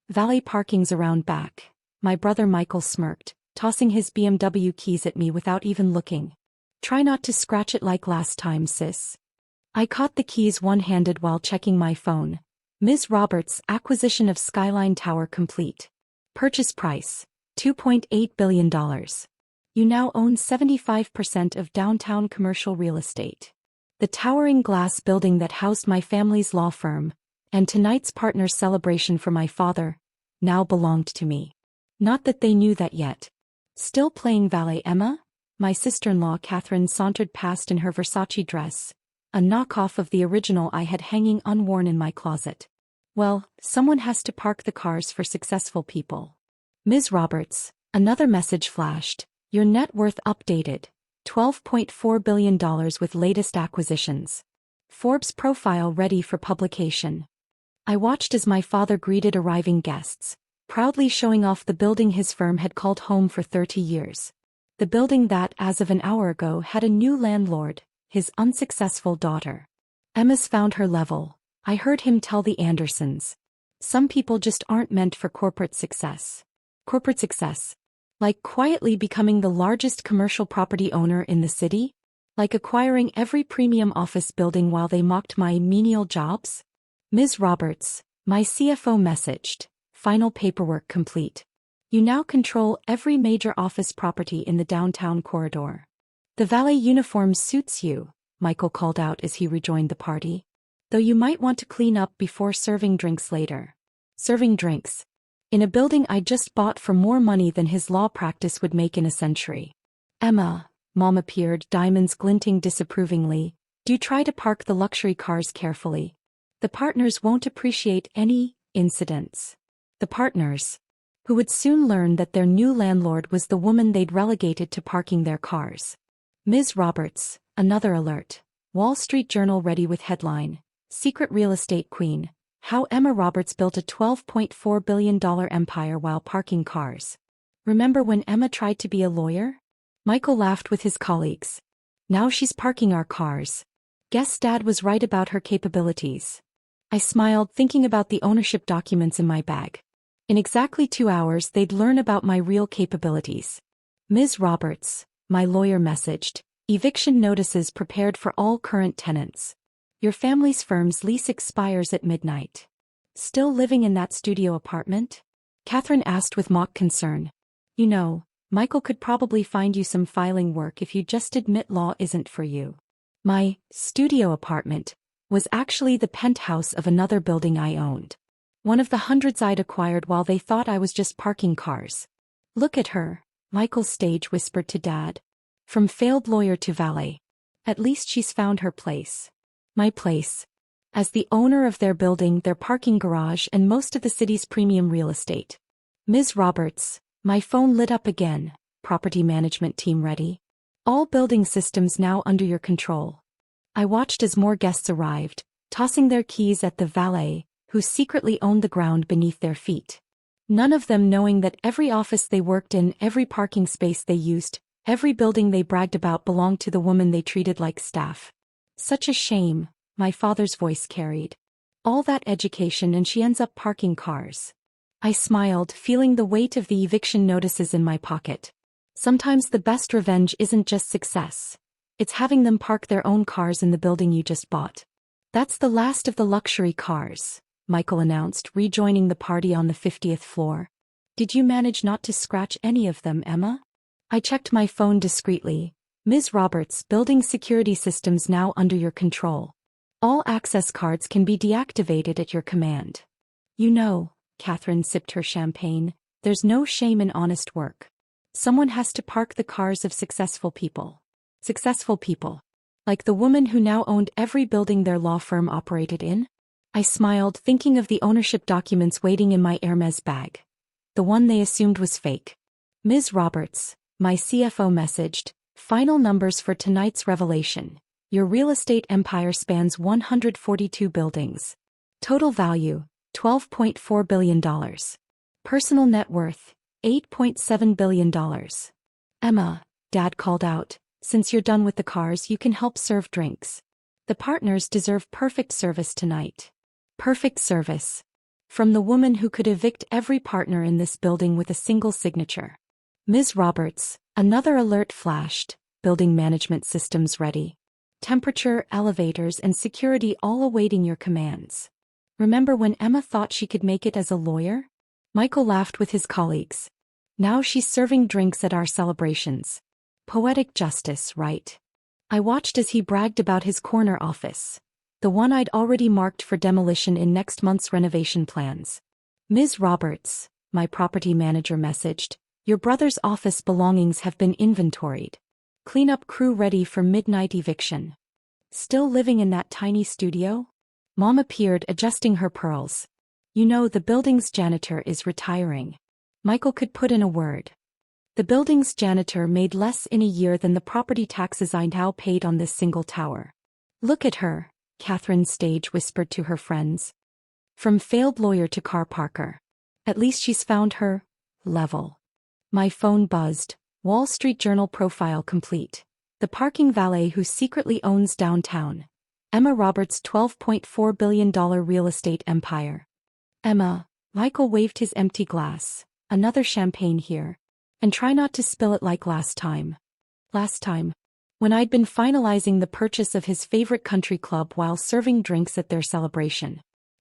Valet parking's around back. My brother Michael smirked, tossing his BMW keys at me without even looking. Try not to scratch it like last time, sis. I caught the keys one-handed while checking my phone. Ms. Roberts, acquisition of Skyline Tower complete. Purchase price, $2.8 billion. You now own 75% of downtown commercial real estate. The towering glass building that housed my family's law firm, and tonight's partner's celebration for my father, now belonged to me. Not that they knew that yet. Still playing Valet, Emma? My sister-in-law Catherine sauntered past in her Versace dress, a knockoff of the original I had hanging unworn in my closet. Well, someone has to park the cars for successful people. Ms. Roberts, another message flashed. Your net worth updated. $12.4 billion with latest acquisitions. Forbes profile ready for publication. I watched as my father greeted arriving guests, proudly showing off the building his firm had called home for 30 years. The building that, as of an hour ago, had a new landlord, his unsuccessful daughter. Emma's found her level, I heard him tell the Andersons. Some people just aren't meant for corporate success. Corporate success? Like quietly becoming the largest commercial property owner in the city? Like acquiring every premium office building while they mocked my menial jobs? Ms. Roberts, my CFO messaged. Final paperwork complete. You now control every major office property in the downtown corridor. The valet uniform suits you, Michael called out as he rejoined the party. Though you might want to clean up before serving drinks later. Serving drinks. In a building I just bought for more money than his law practice would make in a century. Emma, Mom appeared, diamonds glinting disapprovingly. Do try to park the luxury cars carefully. The partners won't appreciate any incidents. The partners, who would soon learn that their new landlord was the woman they'd relegated to parking their cars. Ms. Roberts, another alert. Wall Street Journal ready with headline. Secret real estate queen. How Emma Roberts built a $12.4 billion empire while parking cars. Remember when Emma tried to be a lawyer? Michael laughed with his colleagues. Now she's parking our cars. Guess Dad was right about her capabilities. I smiled, thinking about the ownership documents in my bag. In exactly 2 hours they'd learn about my real capabilities. Ms. Roberts, my lawyer messaged. Eviction notices prepared for all current tenants. Your family's firm's lease expires at midnight. Still living in that studio apartment? Catherine asked with mock concern. You know, Michael could probably find you some filing work if you just admit law isn't for you. My studio apartment was actually the penthouse of another building I owned. One of the hundreds I'd acquired while they thought I was just parking cars. Look at her, Michael stage whispered to Dad. From failed lawyer to valet. At least she's found her place. My place. As the owner of their building, their parking garage, and most of the city's premium real estate. Ms. Roberts, my phone lit up again. Property management team ready. All building systems now under your control. I watched as more guests arrived, tossing their keys at the valet, who secretly owned the ground beneath their feet. None of them knowing that every office they worked in, every parking space they used, every building they bragged about belonged to the woman they treated like staff. Such a shame, my father's voice carried. All that education and she ends up parking cars. I smiled, feeling the weight of the eviction notices in my pocket. Sometimes the best revenge isn't just success. It's having them park their own cars in the building you just bought. That's the last of the luxury cars, Michael announced, rejoining the party on the 50th floor. Did you manage not to scratch any of them, Emma? I checked my phone discreetly. Ms. Roberts, building security systems now under your control. All access cards can be deactivated at your command. You know, Catherine sipped her champagne, there's no shame in honest work. Someone has to park the cars of successful people. Successful people. Like the woman who now owned every building their law firm operated in? I smiled, thinking of the ownership documents waiting in my Hermes bag. The one they assumed was fake. Ms. Roberts, my CFO messaged. Final numbers for tonight's revelation. Your real estate empire spans 142 buildings. Total value, $12.4 billion. Personal net worth, $8.7 billion. Emma, Dad called out, since you're done with the cars you can help serve drinks. The partners deserve perfect service tonight. Perfect service. From the woman who could evict every partner in this building with a single signature. Ms. Roberts, another alert flashed, building management systems ready. Temperature, elevators, and security all awaiting your commands. Remember when Emma thought she could make it as a lawyer? Michael laughed with his colleagues. Now she's serving drinks at our celebrations. Poetic justice, right? I watched as he bragged about his corner office. The one I'd already marked for demolition in next month's renovation plans. Ms. Roberts, my property manager messaged, your brother's office belongings have been inventoried. Cleanup crew ready for midnight eviction. Still living in that tiny studio? Mom appeared, adjusting her pearls. You know, the building's janitor is retiring. Michael could put in a word. The building's janitor made less in a year than the property taxes I now paid on this single tower. Look at her, Catherine Stage whispered to her friends. From failed lawyer to car parker. At least she's found her level. My phone buzzed. Wall Street Journal profile complete. The parking valet who secretly owns downtown. Emma Roberts' $12.4 billion real estate empire. Emma, Michael waved his empty glass. Another champagne here. And try not to spill it like last time. Last time. When I'd been finalizing the purchase of his favorite country club while serving drinks at their celebration.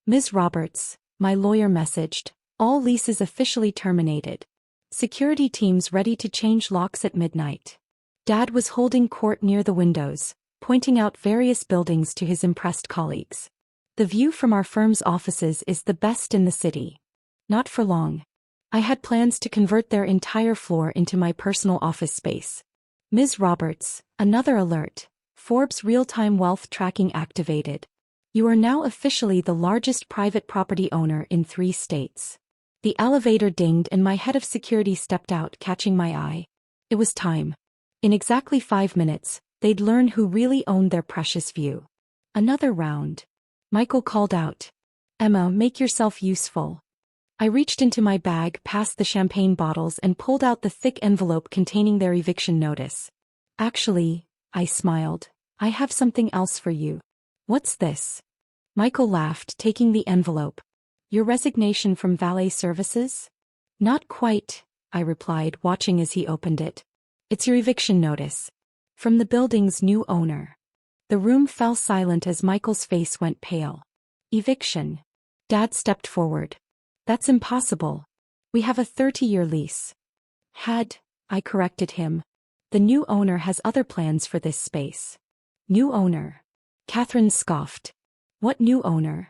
Ms. Roberts, my lawyer messaged, all leases officially terminated. Security teams ready to change locks at midnight. Dad was holding court near the windows, pointing out various buildings to his impressed colleagues. The view from our firm's offices is the best in the city. Not for long. I had plans to convert their entire floor into my personal office space. Ms. Roberts, another alert. Forbes real-time wealth tracking activated. You are now officially the largest private property owner in 3 states. The elevator dinged and my head of security stepped out, catching my eye. It was time. In exactly 5 minutes, they'd learn who really owned their precious view. Another round. Michael called out. Emma, make yourself useful. I reached into my bag past the champagne bottles and pulled out the thick envelope containing their eviction notice. Actually, I smiled, I have something else for you. What's this? Michael laughed, taking the envelope. Your resignation from valet services? Not quite, I replied, watching as he opened it. It's your eviction notice. From the building's new owner. The room fell silent as Michael's face went pale. Eviction. Dad stepped forward. That's impossible. We have a 30-year lease. I corrected him. The new owner has other plans for this space. New owner. Catherine scoffed. What new owner?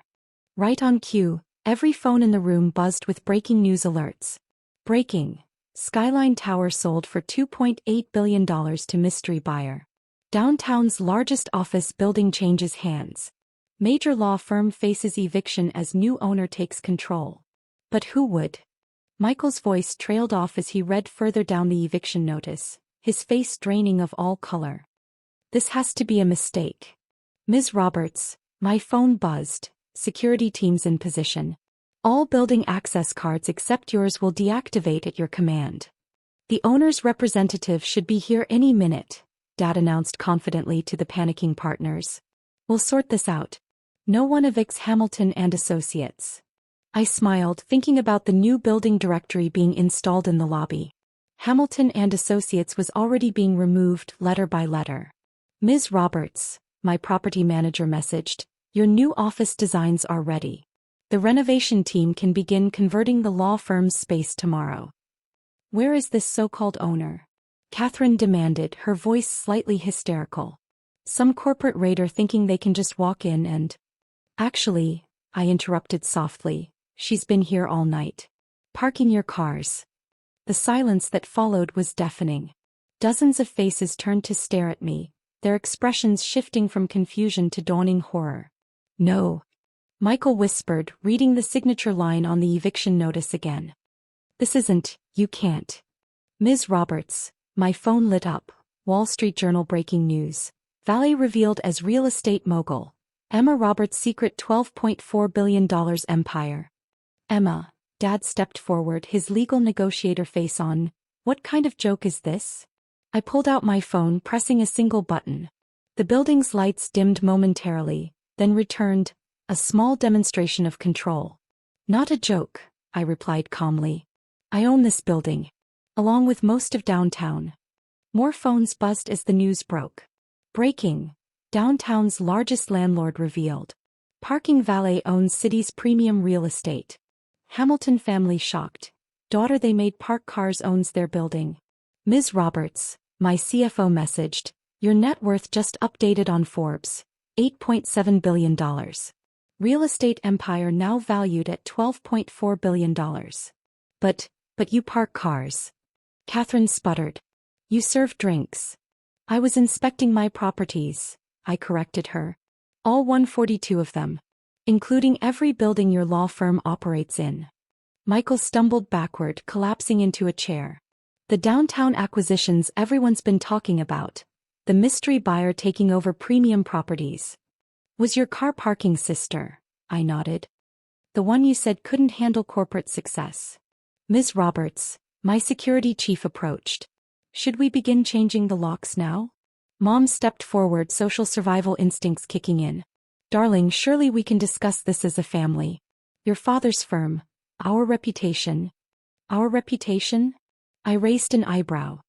Right on cue, every phone in the room buzzed with breaking news alerts. Breaking. Skyline Tower sold for $2.8 billion to mystery buyer. Downtown's largest office building changes hands. Major law firm faces eviction as new owner takes control. But who would? Michael's voice trailed off as he read further down the eviction notice, his face draining of all color. This has to be a mistake. Ms. Roberts, my phone buzzed, security teams in position. All building access cards except yours will deactivate at your command. The owner's representative should be here any minute, Dad announced confidently to the panicking partners. We'll sort this out. No one evicts Hamilton and Associates. I smiled, thinking about the new building directory being installed in the lobby. Hamilton and Associates was already being removed letter by letter. Ms. Roberts, my property manager messaged, your new office designs are ready. The renovation team can begin converting the law firm's space tomorrow. Where is this so-called owner? Catherine demanded, her voice slightly hysterical. Some corporate raider thinking they can just walk in and... Actually, I interrupted softly, she's been here all night. Parking your cars. The silence that followed was deafening. Dozens of faces turned to stare at me, their expressions shifting from confusion to dawning horror. No. Michael whispered, reading the signature line on the eviction notice again. This isn't, you can't. Ms. Roberts, my phone lit up. Wall Street Journal breaking news. Valet revealed as real estate mogul. Emma Roberts' secret $12.4 billion empire. Emma, Dad stepped forward, his legal negotiator face on. What kind of joke is this? I pulled out my phone, pressing a single button. The building's lights dimmed momentarily, then returned, a small demonstration of control. Not a joke, I replied calmly. I own this building, along with most of downtown. More phones buzzed as the news broke. Breaking. Downtown's largest landlord revealed. Parking Valet owns city's premium real estate. Hamilton family shocked. Daughter they made park cars owns their building. Ms. Roberts, my CFO messaged, your net worth just updated on Forbes. $8.7 billion. Real estate empire now valued at $12.4 billion. But you park cars. Catherine sputtered. You serve drinks. I was inspecting my properties, I corrected her. All 142 of them. Including every building your law firm operates in. Michael stumbled backward, collapsing into a chair. The downtown acquisitions everyone's been talking about. The mystery buyer taking over premium properties. Was your car parking sister? I nodded. The one you said couldn't handle corporate success. Ms. Roberts, my security chief approached. Should we begin changing the locks now? Mom stepped forward, social survival instincts kicking in. Darling, surely we can discuss this as a family. Your father's firm. Our reputation. Our reputation? I raised an eyebrow.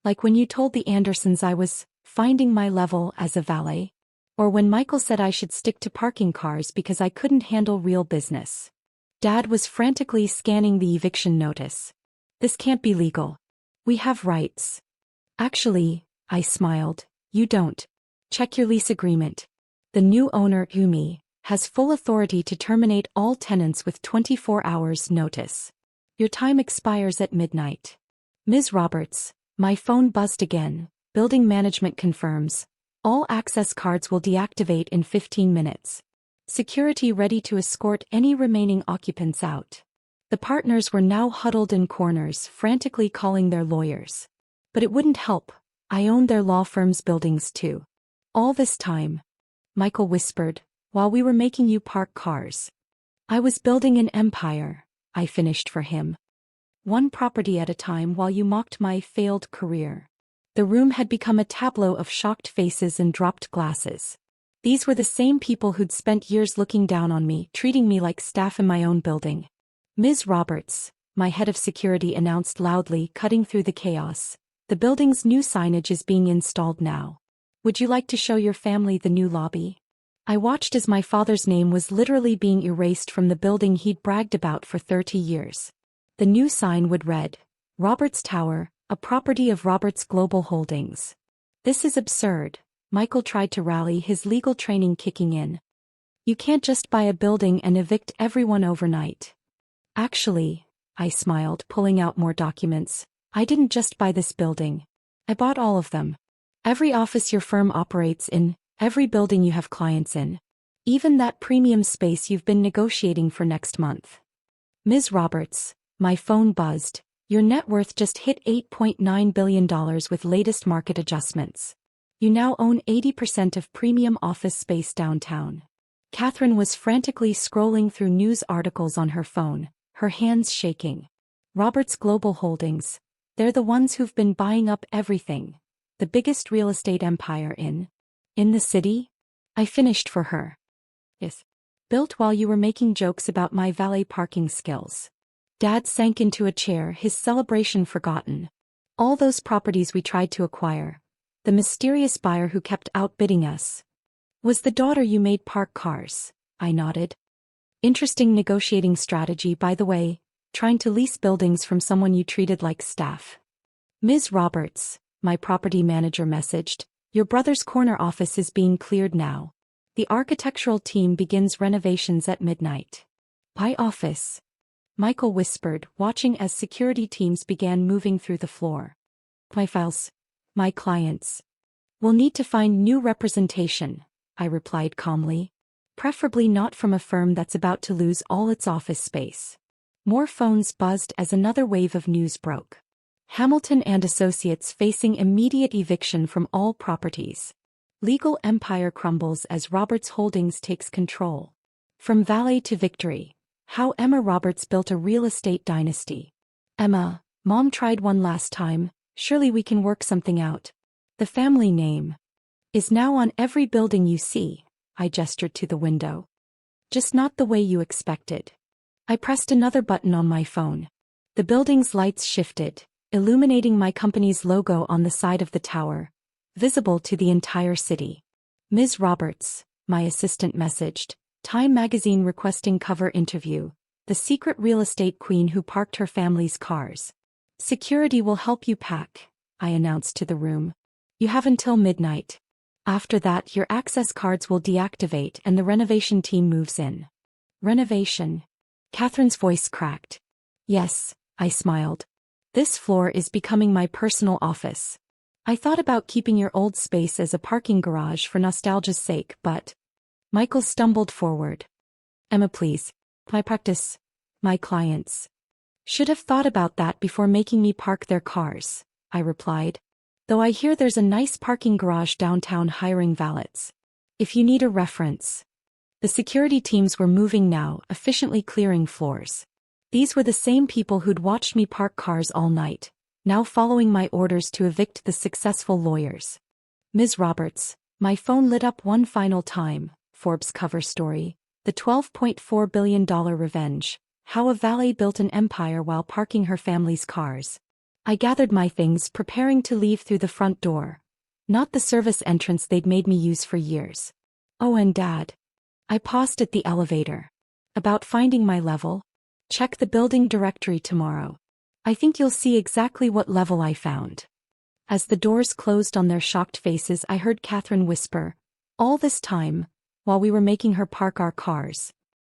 Like when you told the Andersons I was finding my level as a valet? Or when Michael said I should stick to parking cars because I couldn't handle real business? Dad was frantically scanning the eviction notice. This can't be legal. We have rights. Actually, I smiled, you don't. Check your lease agreement. The new owner, Umi, has full authority to terminate all tenants with 24 hours notice. Your time expires at midnight. Ms. Roberts, my phone buzzed again. Building management confirms. All access cards will deactivate in 15 minutes. Security ready to escort any remaining occupants out. The partners were now huddled in corners, frantically calling their lawyers. But it wouldn't help. I owned their law firm's buildings too. All this time, Michael whispered, while we were making you park cars. I was building an empire, I finished for him. One property at a time while you mocked my failed career. The room had become a tableau of shocked faces and dropped glasses. These were the same people who'd spent years looking down on me, treating me like staff in my own building. Ms. Roberts, my head of security announced loudly, cutting through the chaos. The building's new signage is being installed now. Would you like to show your family the new lobby? I watched as my father's name was literally being erased from the building he'd bragged about for 30 years. The new sign would read, Roberts Tower, a property of Roberts Global Holdings. This is absurd, Michael tried to rally, his legal training kicking in. You can't just buy a building and evict everyone overnight. Actually, I smiled, pulling out more documents. I didn't just buy this building. I bought all of them. Every office your firm operates in, every building you have clients in. Even that premium space you've been negotiating for next month. Ms. Roberts, my phone buzzed. Your net worth just hit $8.9 billion with latest market adjustments. You now own 80% of premium office space downtown. Catherine was frantically scrolling through news articles on her phone, her hands shaking. Roberts Global Holdings. They're the ones who've been buying up everything. The biggest real estate empire in the city? I finished for her. Yes. Built while you were making jokes about my valet parking skills. Dad sank into a chair, his celebration forgotten. All those properties we tried to acquire. The mysterious buyer who kept outbidding us. Was the daughter you made park cars, I nodded. Interesting negotiating strategy, by the way, trying to lease buildings from someone you treated like staff. Ms. Roberts, my property manager messaged, your brother's corner office is being cleared now. The architectural team begins renovations at midnight. My office. Michael whispered, watching as security teams began moving through the floor. My files. My clients. We'll need to find new representation, I replied calmly. Preferably not from a firm that's about to lose all its office space. More phones buzzed as another wave of news broke. Hamilton and Associates facing immediate eviction from all properties. Legal empire crumbles as Roberts Holdings takes control. From Valet to victory. How Emma Roberts built a real estate dynasty. Emma, Mom tried one last time, surely we can work something out. The family name is now on every building you see, I gestured to the window. Just not the way you expected. I pressed another button on my phone. The building's lights shifted, illuminating my company's logo on the side of the tower, visible to the entire city. Ms. Roberts, my assistant messaged, Time magazine requesting cover interview, the secret real estate queen who parked her family's cars. Security will help you pack, I announced to the room. You have until midnight. After that, your access cards will deactivate and the renovation team moves in. Renovation? Catherine's voice cracked. Yes, I smiled. This floor is becoming my personal office. I thought about keeping your old space as a parking garage for nostalgia's sake, but... Michael stumbled forward. Emma, please. My practice. My clients. Should have thought about that before making me park their cars, I replied. Though I hear there's a nice parking garage downtown hiring valets. If you need a reference. The security teams were moving now, efficiently clearing floors. These were the same people who'd watched me park cars all night, now following my orders to evict the successful lawyers. Ms. Roberts, my phone lit up one final time. Forbes cover story. The $12.4 billion revenge. How a valet built an empire while parking her family's cars. I gathered my things, preparing to leave through the front door. Not the service entrance they'd made me use for years. Oh, and Dad. I paused at the elevator. About finding my level? Check the building directory tomorrow. I think you'll see exactly what level I found. As the doors closed on their shocked faces, I heard Catherine whisper, all this time, while we were making her park our cars.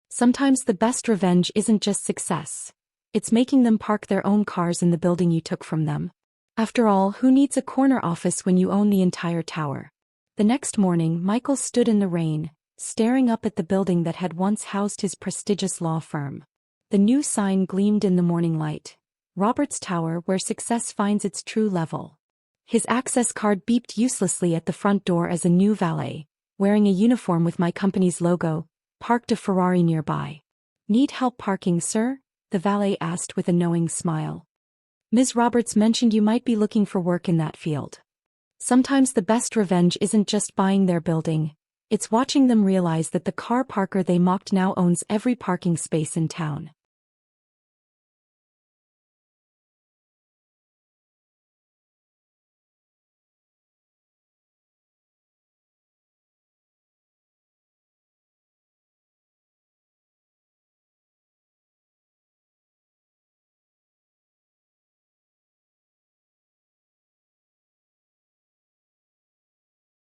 Sometimes the best revenge isn't just success. It's making them park their own cars in the building you took from them. After all, who needs a corner office when you own the entire tower? The next morning, Michael stood in the rain, staring up at the building that had once housed his prestigious law firm. The new sign gleamed in the morning light. Roberts Tower, where success finds its true level. His access card beeped uselessly at the front door as a new valet, wearing a uniform with my company's logo, parked a Ferrari nearby. Need help parking, sir? The valet asked with a knowing smile. Ms. Roberts mentioned you might be looking for work in that field. Sometimes the best revenge isn't just buying their building, it's watching them realize that the car parker they mocked now owns every parking space in town.